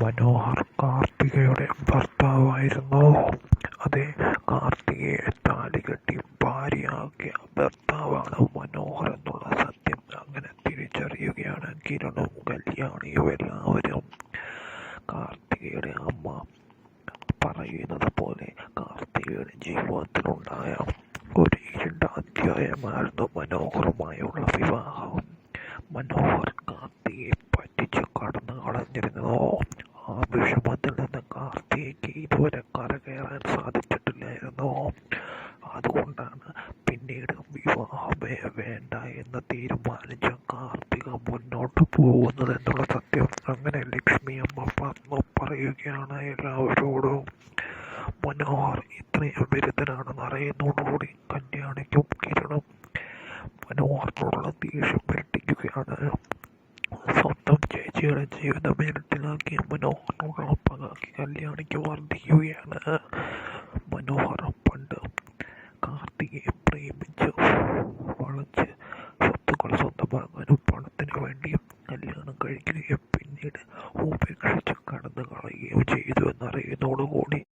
മനോഹർ കാർത്തികയുടെ ഭർത്താവായിരുന്നു. അതെ, കാർത്തികയെ താലികെട്ടി ഭാര്യയാക്കിയ ഭർത്താവാണ് മനോഹർ എന്നുള്ള സത്യം അങ്ങനെ തിരിച്ചറിയുകയാണ് കിരണും കല്യാണിയും എല്ലാവരും. കാർത്തികയുടെ അമ്മ പറയുന്നത് പോലെ കാർത്തികയുടെ ജീവിതത്തിലുണ്ടായ ഒരു ഇരുണ്ട അധ്യായമായിരുന്നു മനോഹറുമായുള്ള വിവാഹം. മനോഹർ കാർത്തികയെ പറ്റിച്ച് കടന്നു കളഞ്ഞിരുന്നു. ആ വിഷമത്തിൽ നിന്ന് കാർത്തികയ്ക്ക് ഇതുവരെ കരകയറാൻ സാധിച്ചിട്ടില്ലായിരുന്നു. അതുകൊണ്ടാണ് പിന്നീട് വിവാഹമേ വേണ്ട എന്ന് തീരുമാനിച്ച കാർത്തിക മുന്നോട്ട് പോകുന്നത് എന്നുള്ള സത്യം അങ്ങനെ ലക്ഷ്മി അമ്മ പറയുകയാണ് എല്ലാവരോടും. മനോഹർ ഇത്രയും വിരുദ്ധനാണെന്ന് അറിയുന്നതോടുകൂടി കല്യാണിക്കും കിരണും മനോഹറിനോടുള്ള ദേഷ്യം ഇരട്ടിക്കുകയാണ്. സ്വന്തം ചേച്ചിയുടെ ജീവിതം ഇരട്ടിലാക്കിയ മനോഹറിനോടുള്ള പക കല്യാണിക്ക് വർദ്ധിക്കുകയാണ്. മനോഹർ പണ്ട് കാർത്തികയെ പ്രേമിച്ച് വളച്ച് സ്വത്തുക്കൾ സ്വന്തമാകാനും പണത്തിന് വേണ്ടിയും കല്യാണം കഴിക്കുകയും പിന്നീട് ഉപേക്ഷിച്ച് കടന്നു കളയുകയും ചെയ്തു.